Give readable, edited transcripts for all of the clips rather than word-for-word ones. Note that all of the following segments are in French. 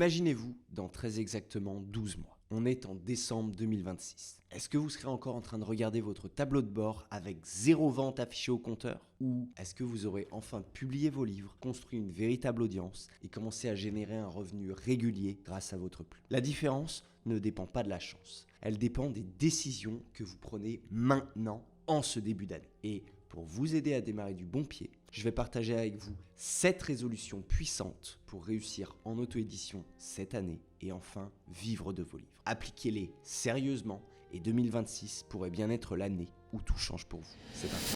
Imaginez-vous dans très exactement 12 mois. On est en décembre 2026. Est-ce que vous serez encore en train de regarder votre tableau de bord avec 0 vente affichée au compteur? Ou est-ce que vous aurez enfin publié vos livres, construit une véritable audience et commencé à générer un revenu régulier grâce à votre plume? La différence ne dépend pas de la chance. Elle dépend des décisions que vous prenez maintenant en ce début d'année. Et pour vous aider à démarrer du bon pied, je vais partager avec vous 7 résolutions puissantes pour réussir en auto-édition cette année et enfin vivre de vos livres. Appliquez-les sérieusement et 2026 pourrait bien être l'année où tout change pour vous. C'est parti.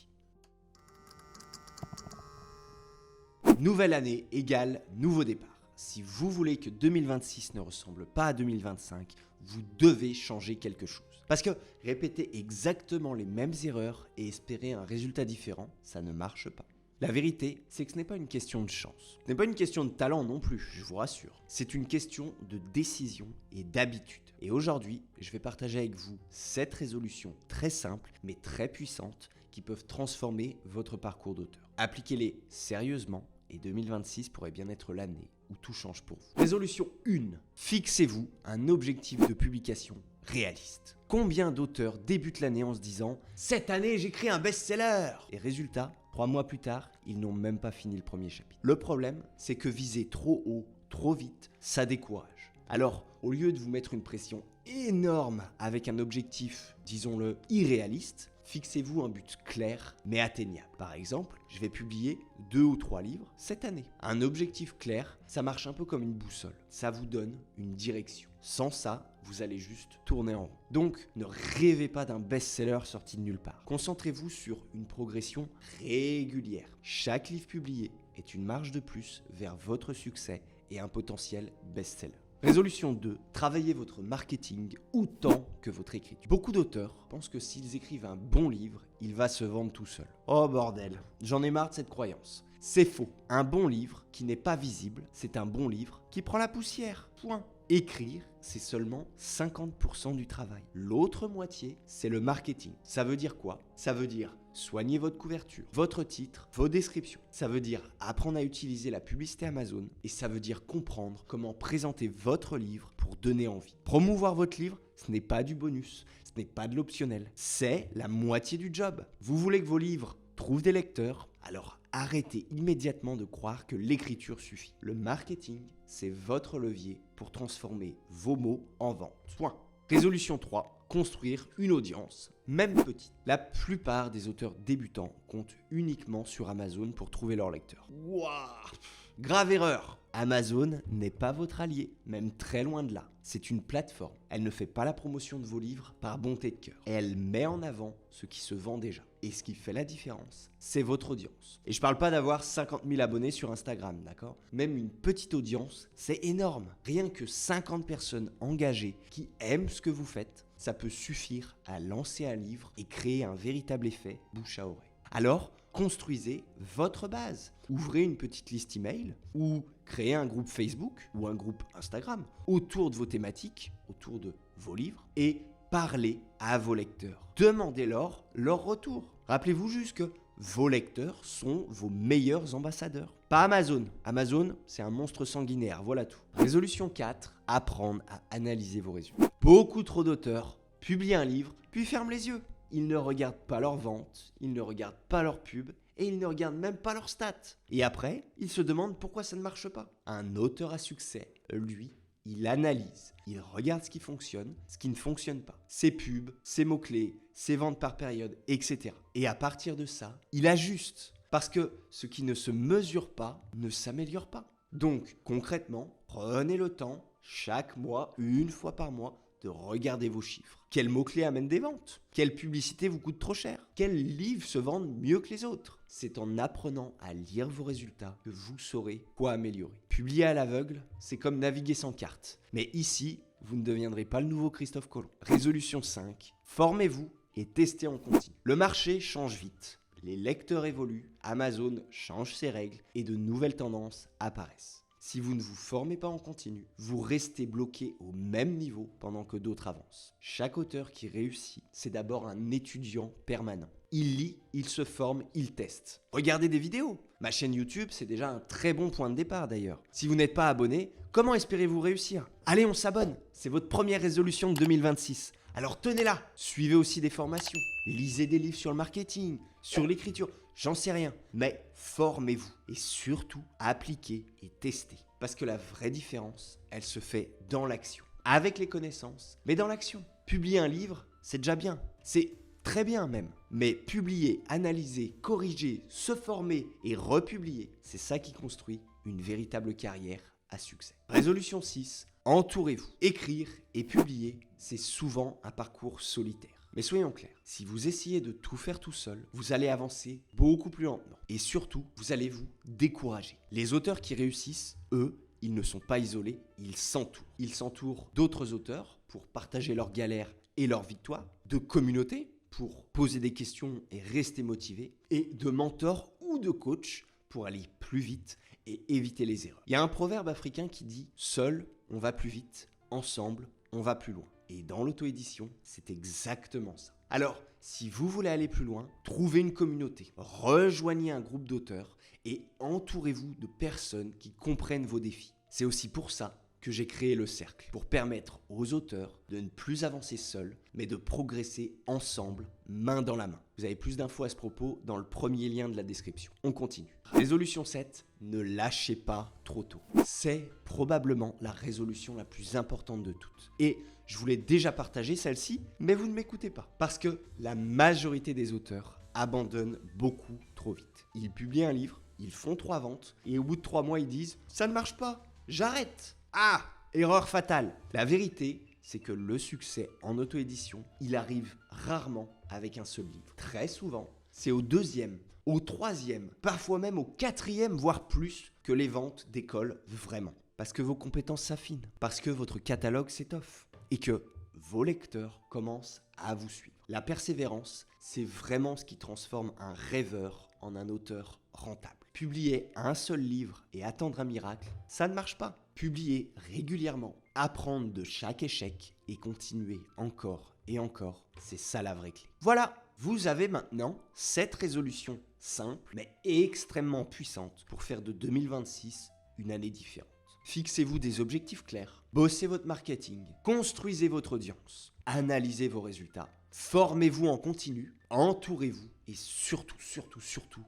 Nouvelle année égale nouveau départ. Si vous voulez que 2026 ne ressemble pas à 2025, vous devez changer quelque chose. Parce que répéter exactement les mêmes erreurs et espérer un résultat différent, ça ne marche pas. La vérité, c'est que ce n'est pas une question de chance. Ce n'est pas une question de talent non plus, je vous rassure. C'est une question de décision et d'habitude. Et aujourd'hui, je vais partager avec vous 7 résolutions très simples mais très puissantes qui peuvent transformer votre parcours d'auteur. Appliquez-les sérieusement et 2026 pourrait bien être l'année où tout change pour vous. Résolution 1. Fixez-vous un objectif de publication réaliste. Combien d'auteurs débutent l'année en se disant « Cette année, j'écris un best-seller » Et résultat, 3 mois plus tard, ils n'ont même pas fini le premier chapitre. Le problème, c'est que viser trop haut, trop vite, ça décourage. Alors, au lieu de vous mettre une pression énorme avec un objectif, disons-le, irréaliste, fixez-vous un but clair mais atteignable. Par exemple, je vais publier 2 ou 3 livres cette année. Un objectif clair, ça marche un peu comme une boussole. Ça vous donne une direction. Sans ça, vous allez juste tourner en rond. Donc, ne rêvez pas d'un best-seller sorti de nulle part. Concentrez-vous sur une progression régulière. Chaque livre publié est une marge de plus vers votre succès et un potentiel best-seller. Résolution 2, travaillez votre marketing autant que votre écriture. Beaucoup d'auteurs pensent que s'ils écrivent un bon livre, il va se vendre tout seul. Oh bordel, j'en ai marre de cette croyance. C'est faux. Un bon livre qui n'est pas visible, c'est un bon livre qui prend la poussière. Point. Écrire, c'est seulement 50% du travail. L'autre moitié, c'est le marketing. Ça veut dire quoi? Ça veut dire soigner votre couverture, votre titre, vos descriptions. Ça veut dire apprendre à utiliser la publicité Amazon et ça veut dire comprendre comment présenter votre livre pour donner envie. Promouvoir votre livre, ce n'est pas du bonus, ce n'est pas de l'optionnel, c'est la moitié du job. Vous voulez que vos livres trouvent des lecteurs? Alors arrêtez immédiatement de croire que l'écriture suffit. Le marketing, c'est votre levier pour transformer vos mots en vente. Point. Résolution 3. Construire une audience, même petite. La plupart des auteurs débutants comptent uniquement sur Amazon pour trouver leurs lecteurs. Wouah! Grave erreur! Amazon n'est pas votre allié, même très loin de là. C'est une plateforme. Elle ne fait pas la promotion de vos livres par bonté de cœur. Elle met en avant ce qui se vend déjà. Et ce qui fait la différence, c'est votre audience. Et je parle pas d'avoir 50 000 abonnés sur Instagram, d'accord? Même une petite audience, c'est énorme. Rien que 50 personnes engagées qui aiment ce que vous faites, ça peut suffire à lancer un livre et créer un véritable effet bouche à oreille. Alors, construisez votre base. Ouvrez une petite liste email ou créez un groupe Facebook ou un groupe Instagram autour de vos thématiques, autour de vos livres et parlez à vos lecteurs. Demandez-leur leur retour. Rappelez-vous juste que vos lecteurs sont vos meilleurs ambassadeurs. Pas Amazon. Amazon, c'est un monstre sanguinaire, voilà tout. Résolution 4, apprendre à analyser vos résultats. Beaucoup trop d'auteurs publient un livre, puis ferment les yeux. Ils ne regardent pas leurs ventes, ils ne regardent pas leurs pubs et ils ne regardent même pas leurs stats. Et après, ils se demandent pourquoi ça ne marche pas. Un auteur à succès, lui, il analyse, il regarde ce qui fonctionne, ce qui ne fonctionne pas. Ses pubs, ses mots-clés, ses ventes par période, etc. Et à partir de ça, il ajuste. Parce que ce qui ne se mesure pas ne s'améliore pas. Donc, concrètement, prenez le temps, chaque mois, une fois par mois, de regarder vos chiffres. Quels mots-clés amènent des ventes? Quelle publicité vous coûte trop cher? Quels livres se vendent mieux que les autres? C'est en apprenant à lire vos résultats que vous saurez quoi améliorer. Publier à l'aveugle, c'est comme naviguer sans carte. Mais ici, vous ne deviendrez pas le nouveau Christophe Colomb. Résolution 5. Formez-vous et testez en continu. Le marché change vite. Les lecteurs évoluent, Amazon change ses règles et de nouvelles tendances apparaissent. Si vous ne vous formez pas en continu, vous restez bloqué au même niveau pendant que d'autres avancent. Chaque auteur qui réussit, c'est d'abord un étudiant permanent. Il lit, il se forme, il teste. Regardez des vidéos. Ma chaîne YouTube, c'est déjà un très bon point de départ d'ailleurs. Si vous n'êtes pas abonné, comment espérez-vous réussir? Allez, on s'abonne. C'est votre première résolution de 2026. Alors tenez-la. Suivez aussi des formations. Lisez des livres sur le marketing, sur l'écriture. J'en sais rien. Mais formez-vous. Et surtout, appliquez et testez. Parce que la vraie différence, elle se fait dans l'action. Avec les connaissances, mais dans l'action. Publier un livre, c'est déjà bien. C'est très bien même. Mais publier, analyser, corriger, se former et republier, c'est ça qui construit une véritable carrière à succès. Résolution 6, entourez-vous. Écrire et publier, c'est souvent un parcours solitaire. Mais soyons clairs, si vous essayez de tout faire tout seul, vous allez avancer beaucoup plus lentement. Et surtout, vous allez vous décourager. Les auteurs qui réussissent, eux, ils ne sont pas isolés, ils s'entourent. Ils s'entourent d'autres auteurs pour partager leurs galères et leurs victoires, de communautés pour poser des questions et rester motivés, et de mentors ou de coachs pour aller plus vite et éviter les erreurs. Il y a un proverbe africain qui dit « Seul, on va plus vite, ensemble, on va plus loin ». Et dans l'auto-édition, c'est exactement ça. Alors, si vous voulez aller plus loin, trouvez une communauté, rejoignez un groupe d'auteurs et entourez-vous de personnes qui comprennent vos défis. C'est aussi pour ça que j'ai créé le cercle, pour permettre aux auteurs de ne plus avancer seuls, mais de progresser ensemble, main dans la main. Vous avez plus d'infos à ce propos dans le premier lien de la description. On continue. Résolution 7, ne lâchez pas trop tôt. C'est probablement la résolution la plus importante de toutes. Et je voulais déjà partager celle-ci, mais vous ne m'écoutez pas. Parce que la majorité des auteurs abandonnent beaucoup trop vite. Ils publient un livre, ils font 3 ventes, et au bout de 3 mois, ils disent « ça ne marche pas, j'arrête ». Ah, erreur fatale. La vérité, c'est que le succès en auto-édition, il arrive rarement avec un seul livre. Très souvent, c'est au 2e, au 3e, parfois même au 4e, voire plus, que les ventes décollent vraiment. Parce que vos compétences s'affinent, parce que votre catalogue s'étoffe et que vos lecteurs commencent à vous suivre. La persévérance, c'est vraiment ce qui transforme un rêveur en un auteur rentable. Publier un seul livre et attendre un miracle, ça ne marche pas. Publier régulièrement, apprendre de chaque échec et continuer encore et encore, c'est ça la vraie clé. Voilà, vous avez maintenant 7 résolutions simples mais extrêmement puissantes pour faire de 2026 une année différente. Fixez-vous des objectifs clairs, bossez votre marketing, construisez votre audience, analysez vos résultats, formez-vous en continu, entourez-vous et surtout,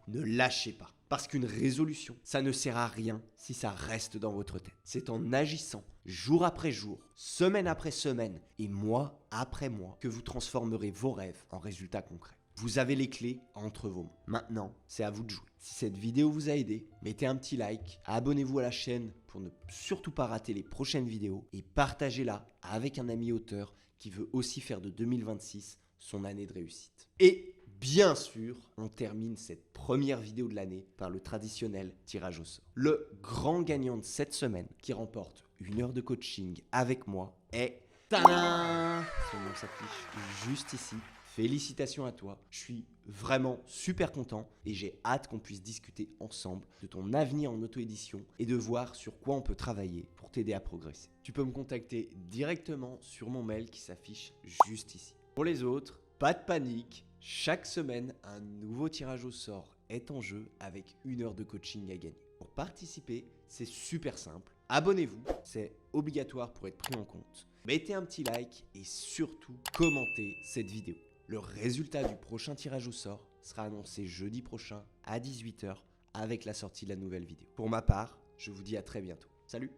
ne lâchez pas. Parce qu'une résolution, ça ne sert à rien si ça reste dans votre tête. C'est en agissant jour après jour, semaine après semaine et mois après mois que vous transformerez vos rêves en résultats concrets. Vous avez les clés entre vos mains. Maintenant, c'est à vous de jouer. Si cette vidéo vous a aidé, mettez un petit like, abonnez-vous à la chaîne pour ne surtout pas rater les prochaines vidéos et partagez-la avec un ami auteur qui veut aussi faire de 2026 son année de réussite. Et bien sûr, on termine cette première vidéo de l'année par le traditionnel tirage au sort. Le grand gagnant de cette semaine qui remporte 1 heure de coaching avec moi est... Tadam ! Son nom s'affiche juste ici. Félicitations à toi, je suis vraiment super content et j'ai hâte qu'on puisse discuter ensemble de ton avenir en auto-édition et de voir sur quoi on peut travailler pour t'aider à progresser. Tu peux me contacter directement sur mon mail qui s'affiche juste ici. Pour les autres, pas de panique, chaque semaine, un nouveau tirage au sort est en jeu avec 1 heure de coaching à gagner. Pour participer, c'est super simple. Abonnez-vous, c'est obligatoire pour être pris en compte. Mettez un petit like et surtout commentez cette vidéo. Le résultat du prochain tirage au sort sera annoncé jeudi prochain à 18 h avec la sortie de la nouvelle vidéo. Pour ma part, je vous dis à très bientôt. Salut!